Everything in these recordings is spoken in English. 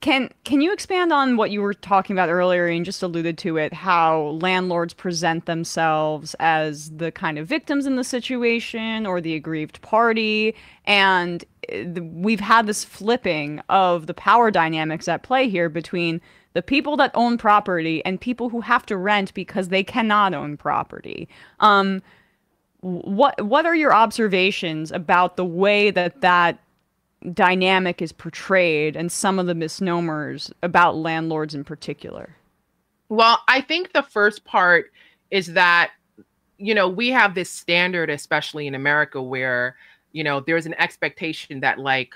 Can you expand on what you were talking about earlier and just alluded to it, how landlords present themselves as the kind of victims in the situation or the aggrieved party, and we've had this flipping of the power dynamics at play here between the people that own property and people who have to rent because they cannot own property. What are your observations about the way that dynamic is portrayed and some of the misnomers about landlords in particular? Well, I think the first part is that, we have this standard, especially in America, where, there's an expectation that like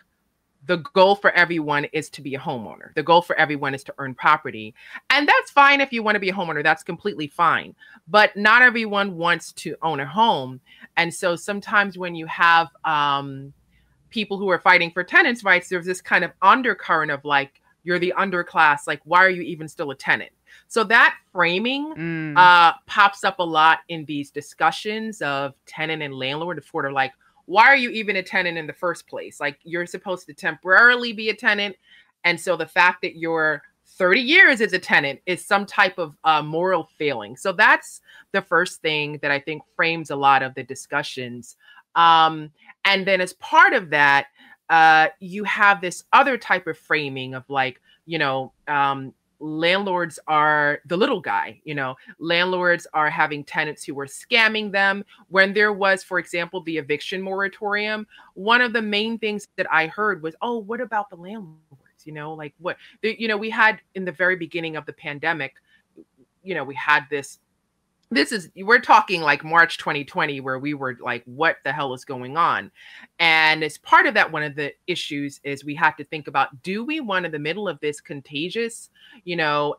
the goal for everyone is to be a homeowner. The goal for everyone is to earn property. And that's fine if you want to be a homeowner, that's completely fine. But not everyone wants to own a home. And so sometimes when you have people who are fighting for tenants' rights, there's this kind of undercurrent of like, you're the underclass, like, why are you even still a tenant? So that framing pops up a lot in these discussions of tenant and landlord, sort of like, why are you even a tenant in the first place? Like, you're supposed to temporarily be a tenant. And so the fact that you're 30 years as a tenant is some type of moral failing. So that's the first thing that I think frames a lot of the discussions. And then as part of that, you have this other type of framing of like, landlords are the little guy, landlords are having tenants who were scamming them. When there was, for example, the eviction moratorium, one of the main things that I heard was, oh, what about the landlords? Like what, we had in the very beginning of the pandemic, we had we're talking like March 2020, where we were like, what the hell is going on? And as part of that, one of the issues is we had to think about, do we want in the middle of this contagious,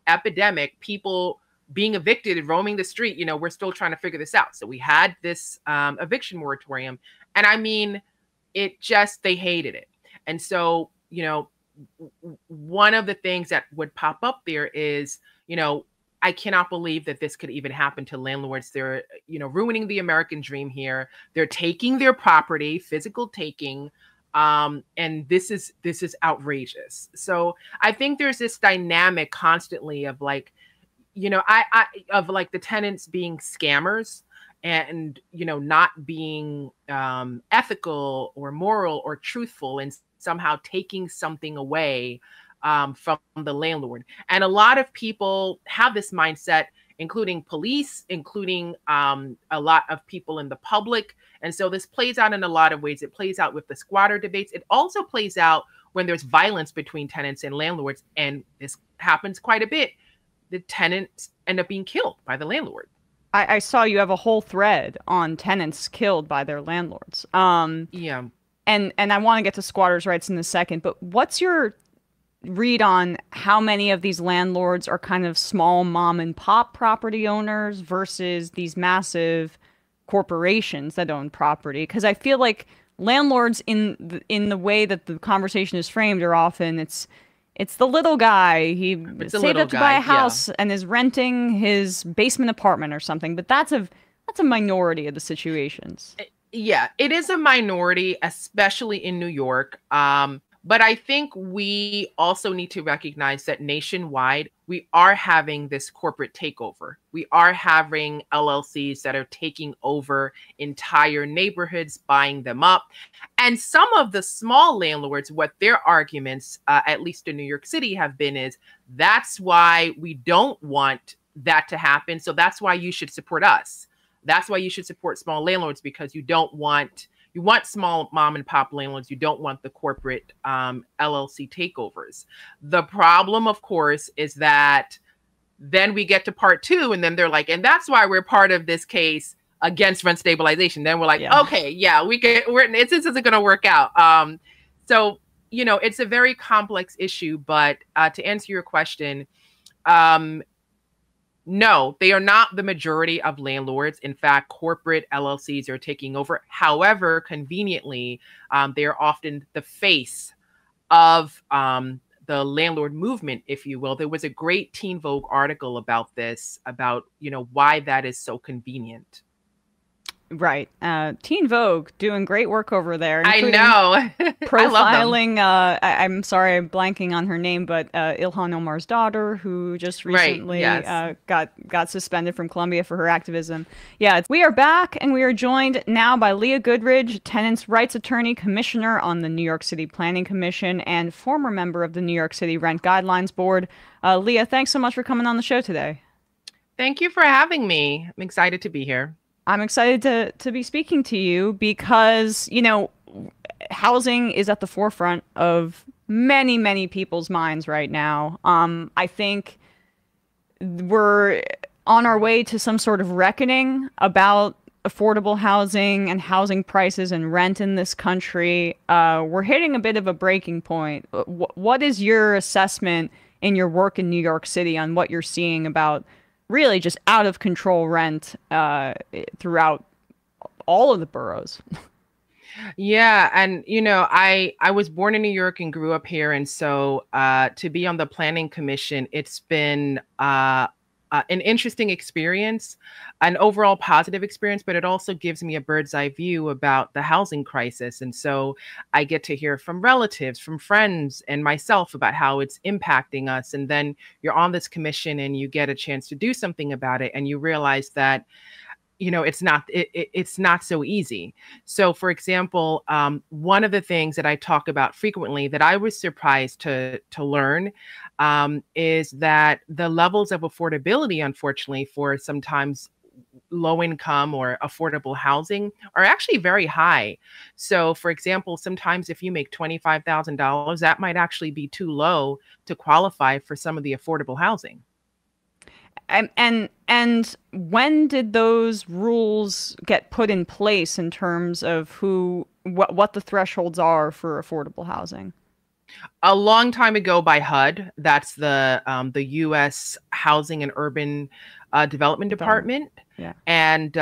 epidemic, people being evicted and roaming the street? We're still trying to figure this out. So we had this eviction moratorium. And I mean, they hated it. And so, one of the things that would pop up there is, I cannot believe that this could even happen to landlords. They're, ruining the American dream here. They're taking their property, physical taking, and this is outrageous. So I think there's this dynamic constantly of like, of like the tenants being scammers and, not being ethical or moral or truthful and somehow taking something away from the landlord. And a lot of people have this mindset, including police, including a lot of people in the public. And so this plays out in a lot of ways. It plays out with the squatter debates. It also plays out when there's violence between tenants and landlords. And this happens quite a bit. The tenants end up being killed by the landlord. I saw you have a whole thread on tenants killed by their landlords. Yeah. And I want to get to squatters' rights in a second, but what's your read on how many of these landlords are kind of small mom and pop property owners versus these massive corporations that own property? Because I feel like landlords in the way that the conversation is framed are often it's the little guy. He saved up to buy a house and is renting his basement apartment or something. But that's a minority of the situations. Yeah, it is a minority, especially in New York. But I think we also need to recognize that nationwide, we are having this corporate takeover. We are having LLCs that are taking over entire neighborhoods, buying them up. And some of the small landlords, what their arguments, at least in New York City, have been is that's why we don't want that to happen. So that's why you should support us. That's why you should support small landlords, because you want small mom and pop landlords. You don't want the corporate LLC takeovers. The problem, of course, is that then we get to part two and then they're like, and that's why we're part of this case against rent stabilization. Then we're like, okay, yeah, this isn't going to work out. So, it's a very complex issue, but to answer your question, no, they are not the majority of landlords. In fact, corporate LLCs are taking over. However, conveniently, they are often the face of the landlord movement, if you will. There was a great Teen Vogue article about this, about, why that is so convenient. Right. Teen Vogue doing great work over there, I including know. I love them. profiling. I'm sorry, I'm blanking on her name, but Ilhan Omar's daughter, who just Right. recently Yes. got suspended from Columbia for her activism. Yeah, we are back, and we are joined now by Leah Goodridge, tenants' rights attorney, commissioner on the New York City Planning Commission, and former member of the New York City Rent Guidelines Board. Leah, thanks so much for coming on the show today. Thank you for having me. I'm excited to be here. I'm excited to be speaking to you because, housing is at the forefront of many, many people's minds right now. I think we're on our way to some sort of reckoning about affordable housing and housing prices and rent in this country. We're hitting a bit of a breaking point. What is your assessment in your work in New York City on what you're seeing about really just out of control rent throughout all of the boroughs? Yeah, and I was born in New York and grew up here, and so to be on the Planning Commission, it's been an interesting experience, an overall positive experience, but it also gives me a bird's eye view about the housing crisis. And so I get to hear from relatives, from friends, and myself about how it's impacting us. And then you're on this commission and you get a chance to do something about it, and you realize that it's not so easy. So for example, one of the things that I talk about frequently that I was surprised to learn is that the levels of affordability, unfortunately, for sometimes low income or affordable housing are actually very high. So for example, sometimes if you make $25,000, that might actually be too low to qualify for some of the affordable housing. And when did those rules get put in place in terms of what the thresholds are for affordable housing? A long time ago by HUD, that's the U.S. Housing and Urban Development Development. Department, Yeah. and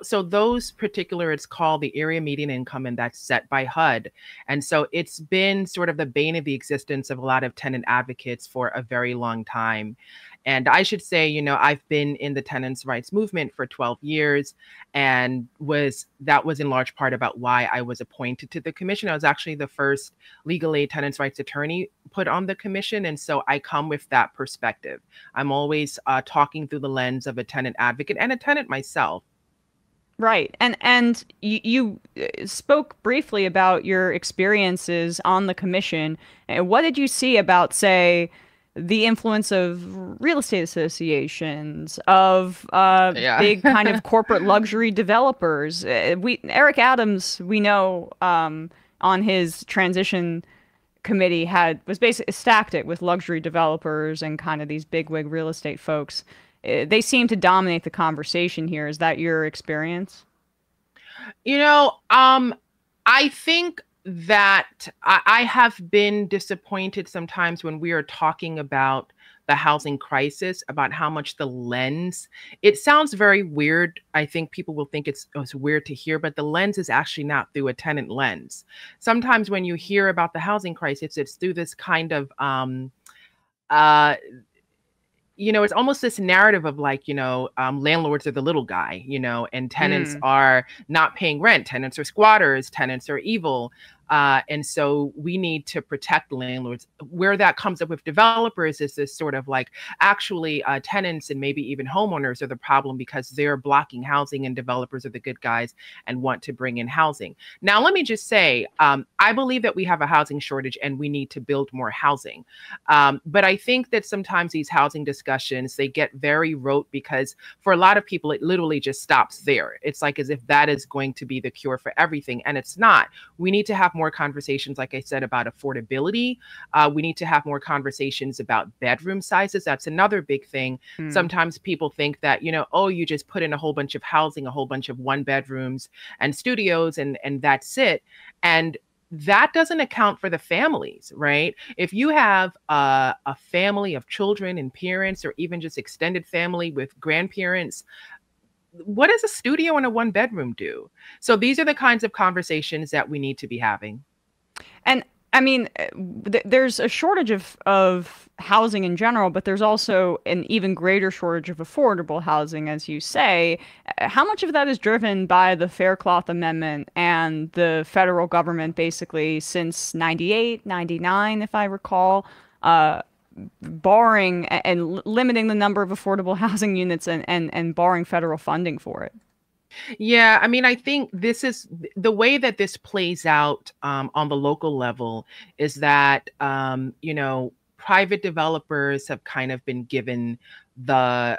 so those particular, it's called the area median income, and that's set by HUD, and so it's been sort of the bane of the existence of a lot of tenant advocates for a very long time. And I should say, I've been in the tenants' rights movement for 12 years, and that was in large part about why I was appointed to the commission. I was actually the first legal aid tenants' rights attorney put on the commission, and so I come with that perspective. I'm always talking through the lens of a tenant advocate and a tenant myself. Right. And you spoke briefly about your experiences on the commission. What did you see about, say, the influence of real estate associations, of Yeah. big kind of corporate luxury developers? Eric Adams, we know, on his transition committee was basically stacked it with luxury developers and kind of these bigwig real estate folks. They seem to dominate the conversation here. Is that your experience? I think that I have been disappointed sometimes when we are talking about the housing crisis, about how much the lens, it sounds very weird. I think people will think it's weird to hear, but the lens is actually not through a tenant lens. Sometimes when you hear about the housing crisis, it's through this kind of uh, it's almost this narrative of like, landlords are the little guy, and tenants Mm. are not paying rent. Tenants are squatters. Tenants are evil. And so we need to protect landlords. Where that comes up with developers is this sort of like actually tenants and maybe even homeowners are the problem because they're blocking housing and developers are the good guys and want to bring in housing. Now, let me just say, I believe that we have a housing shortage and we need to build more housing. But I think that sometimes these housing discussions, they get very rote because for a lot of people, it literally just stops there. It's like as if that is going to be the cure for everything. And it's not. We need to have more conversations, like I said, about affordability. We need to have more conversations about bedroom sizes. That's another big thing. Mm. Sometimes people think that, oh, you just put in a whole bunch of housing, a whole bunch of one bedrooms and studios, and that's it. And that doesn't account for the families, right? If you have a family of children and parents, or even just extended family with grandparents, what does a studio and a one bedroom do? So these are the kinds of conversations that we need to be having. And I mean, there's a shortage of housing in general, but there's also an even greater shortage of affordable housing, as you say. How much of that is driven by the Faircloth Amendment and the federal government basically since 98, 99, if I recall, uh, barring and limiting the number of affordable housing units and barring federal funding for it? Yeah, I mean, I think this is the way that this plays out on the local level is that, private developers have kind of been given the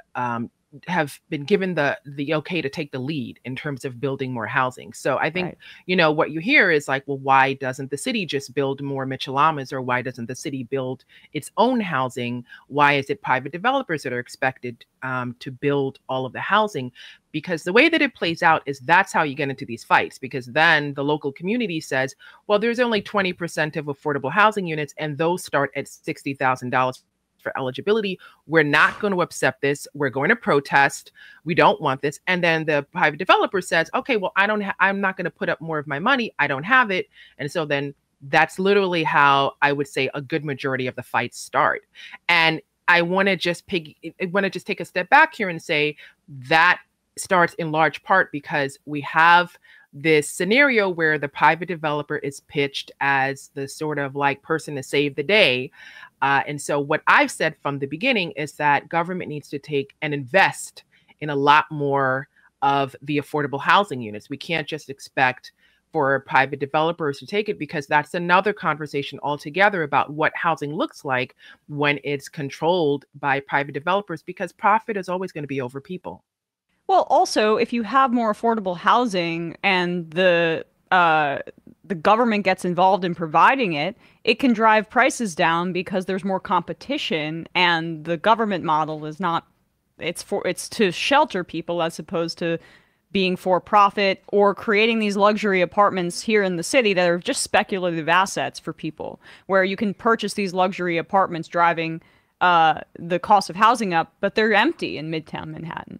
okay to take the lead in terms of building more housing. So I think, Right. what you hear is like, well, why doesn't the city just build more Michelamas, or why doesn't the city build its own housing? Why is it private developers that are expected to build all of the housing? Because the way that it plays out is that's how you get into these fights, because then the local community says, well, there's only 20% of affordable housing units, and those start at $60,000 for eligibility. We're not going to accept this. We're going to protest. We don't want this. And then the private developer says, okay, well, I'm not going to put up more of my money. I don't have it. And so then that's literally how I would say a good majority of the fights start. And I want to just take a step back here and say that starts in large part because we have this scenario where the private developer is pitched as the sort of like person to save the day. And so what I've said from the beginning is that government needs to take and invest in a lot more of the affordable housing units. We can't just expect for private developers to take it, because that's another conversation altogether about what housing looks like when it's controlled by private developers, because profit is always going to be over people. Well, also, if you have more affordable housing and the government gets involved in providing it, it can drive prices down because there's more competition, and the government model is not, it's to shelter people as opposed to being for profit or creating these luxury apartments here in the city that are just speculative assets for people, where you can purchase these luxury apartments driving the cost of housing up, but they're empty in Midtown Manhattan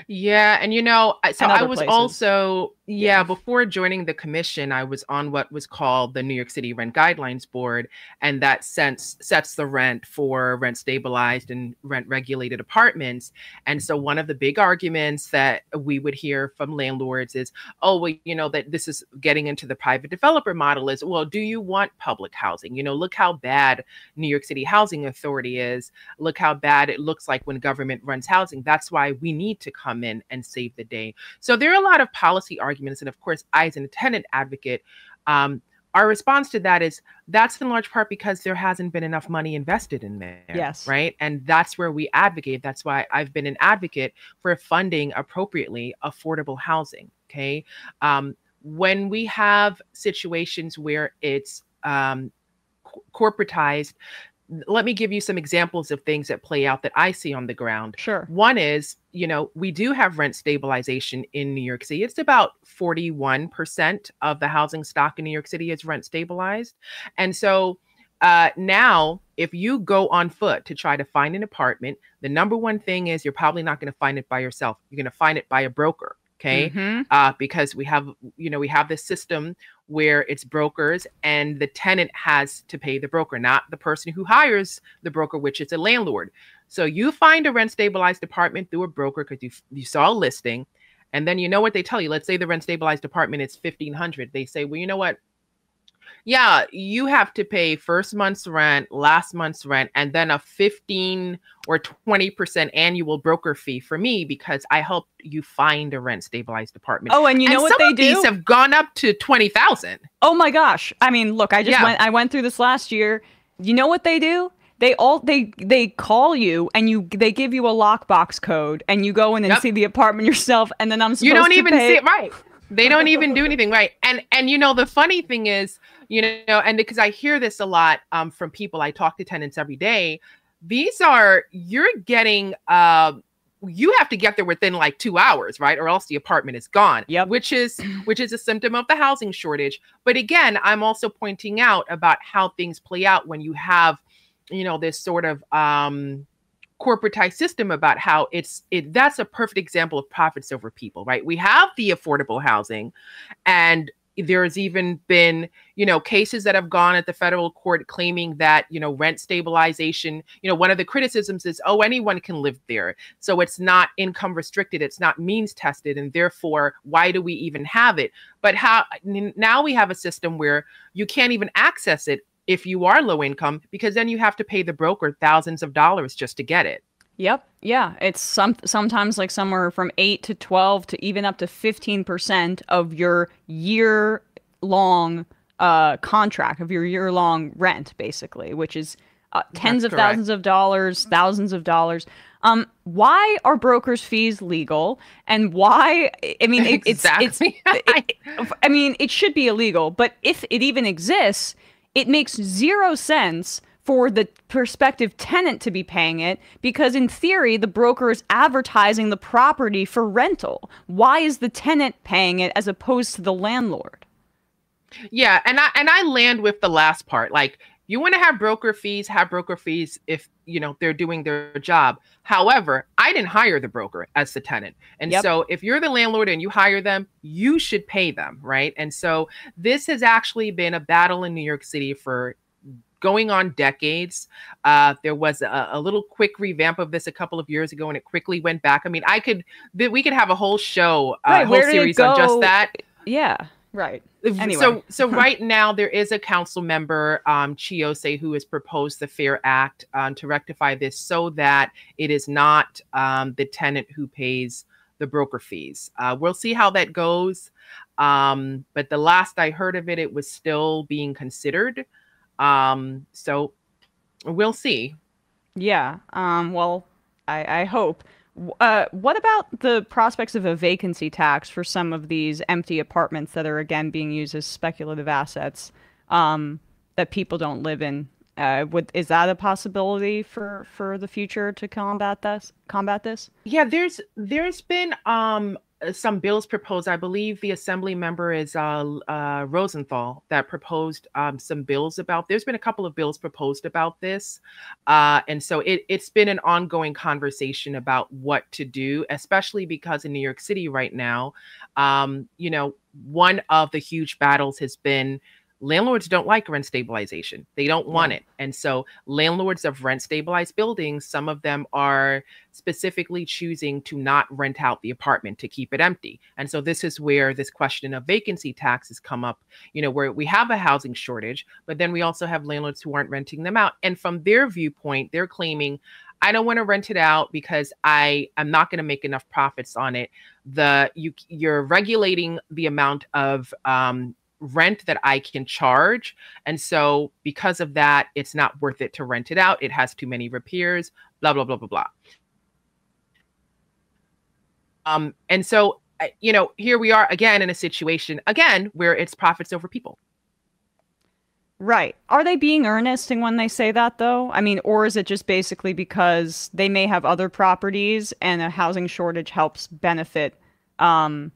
Yeah, and so and I other was places. also, Yeah. yeah, before joining the commission, I was on what was called the New York City Rent Guidelines Board, and that sets the rent for rent stabilized and rent regulated apartments. And so one of the big arguments that we would hear from landlords is, oh, well, that this is getting into the private developer model is, well, do you want public housing? Look how bad New York City Housing Authority is. Look how bad it looks like when government runs housing. That's why we need to come in and save the day. So there are a lot of policy arguments. And of course, I, as a tenant advocate, our response to that is that's in large part because there hasn't been enough money invested in there, Yes. right? And that's where we advocate. That's why I've been an advocate for funding appropriately affordable housing. Okay. When we have situations where it's corporatized, let me give you some examples of things that play out that I see on the ground. Sure. One is, we do have rent stabilization in New York City. It's about 41% of the housing stock in New York City is rent stabilized. And so now, if you go on foot to try to find an apartment, the number one thing is you're probably not going to find it by yourself. You're going to find it by a broker. Okay. Mm-hmm. Because we have this system where it's brokers and the tenant has to pay the broker, not the person who hires the broker, which is a landlord. So you find a rent stabilized apartment through a broker because you saw a listing. And then you know what they tell you. Let's say the rent stabilized apartment is $1,500. They say, well, you know what? Yeah, you have to pay first month's rent, last month's rent, and then a 15 or 20% annual broker fee for me because I helped you find a rent stabilized apartment. Oh, and you And know what some they of these do? have gone up to 20,000. Oh my gosh. I mean, look, Yeah. I went through this last year. You know what they do? They call you and they give you a lockbox code and you go in and Yep. see the apartment yourself, and then I'm You don't supposed to even see pay. it right. They don't even do anything right. And the funny thing is, and because I hear this a lot from people, I talk to tenants every day. You're getting you have to get there within like 2 hours, right? Or else the apartment is gone, Yep. which is a symptom of the housing shortage. But again, I'm also pointing out about how things play out when you have, this sort of corporatized system about how that's a perfect example of profits over people, right? We have the affordable housing and there's even been, cases that have gone at the federal court claiming that, rent stabilization, one of the criticisms is, oh, anyone can live there. So it's not income restricted. It's not means tested. And therefore, why do we even have it? But now we have a system where you can't even access it if you are low income, because then you have to pay the broker thousands of dollars just to get it. Yep. Yeah. It's sometimes like somewhere from 8 to 12 to even up to 15% of your year long contract, of your year long rent, basically, which is tens of thousands of dollars, thousands of dollars. Why are brokers' fees legal? And why? I mean, exactly. I mean, it should be illegal, but if it even exists, it makes zero sense for the prospective tenant to be paying it, because in theory, the broker is advertising the property for rental. Why is the tenant paying it as opposed to the landlord? Yeah, and I land with the last part. Like, you want to have broker fees if, they're doing their job. However, I didn't hire the broker as the tenant. And so if you're the landlord and you hire them, you should pay them, right? And so this has actually been a battle in New York City for going on decades. There was a little quick revamp of this a couple of years ago, and it quickly went back. I mean, we could have a whole show, whole series on just that. Yeah, right. Anyway. So right now there is a council member, Chiose, who has proposed the Fair Act to rectify this so that it is not the tenant who pays the broker fees. We'll see how that goes. But the last I heard of it, it was still being considered. So we'll see. Yeah. Well, I hope. What about the prospects of a vacancy tax for some of these empty apartments that are again being used as speculative assets, that people don't live in? Is that a possibility for the future to combat this? Yeah, there's been some bills proposed. I believe the assembly member is Rosenthal that proposed some bills about. There's been a couple of bills proposed about this, and so it's been an ongoing conversation about what to do, especially because in New York City right now, one of the huge battles has been landlords don't like rent stabilization. They don't want it. And so landlords of rent stabilized buildings, some of them are specifically choosing to not rent out the apartment to keep it empty. And so this is where this question of vacancy taxes come up, where we have a housing shortage, but then we also have landlords who aren't renting them out. And from their viewpoint, they're claiming, I don't want to rent it out because I'm not going to make enough profits on it. You're regulating the amount of rent that I can charge. And so because of that, it's not worth it to rent it out. It has too many repairs, blah, blah, blah, blah, blah. And so, here we are again in a situation, where it's profits over people. Right. Are they being earnest when they say that, though? I mean, or is it just basically because they may have other properties and a housing shortage helps benefit them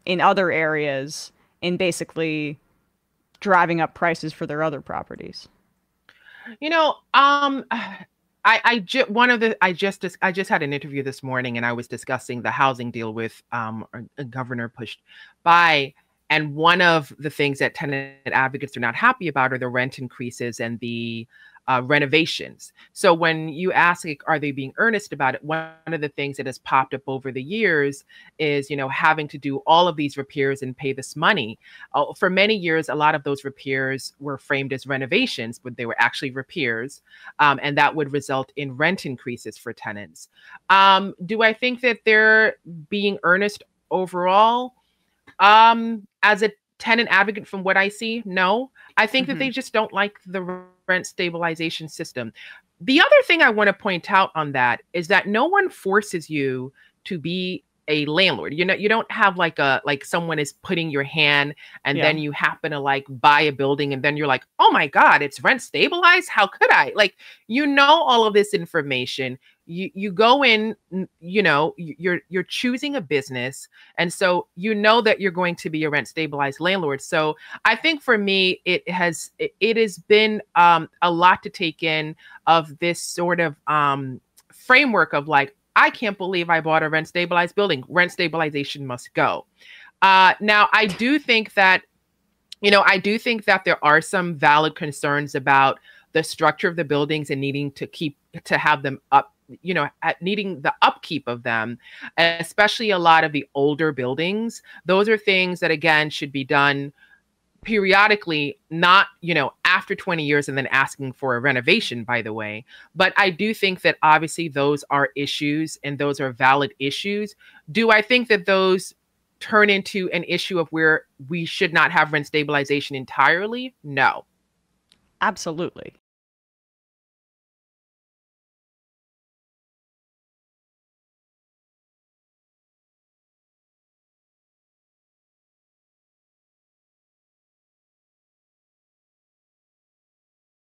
in other areas in basically driving up prices for their other properties? I just had an interview this morning, and I was discussing the housing deal with a governor pushed by. And one of the things that tenant advocates are not happy about are the rent increases and the renovations. So when you ask, like, are they being earnest about it? One of the things that has popped up over the years is, having to do all of these repairs and pay this money. For many years, a lot of those repairs were framed as renovations, but they were actually repairs. And that would result in rent increases for tenants. Do I think that they're being earnest overall? As a tenant advocate, from what I see, no. I think that they just don't like the rent stabilization system. The other thing I want to point out on that is that no one forces you to be a landlord. You don't have like someone is putting your hand and then you happen to buy a building and then you're like, oh my God, it's rent stabilized. How could I? All of this information. You go in, you're choosing a business. And so that you're going to be a rent stabilized landlord. So I think for me, it has been a lot to take in of this sort of framework of I can't believe I bought a rent stabilized building. Rent stabilization must go. Now, I do think that, I do think that there are some valid concerns about the structure of the buildings and needing to have them up, needing the upkeep of them, especially a lot of the older buildings. Those are things that, again, should be done periodically, not, after 20 years and then asking for a renovation, by the way. But I do think that obviously those are issues and those are valid issues. Do I think that those turn into an issue of where we should not have rent stabilization entirely? No. Absolutely.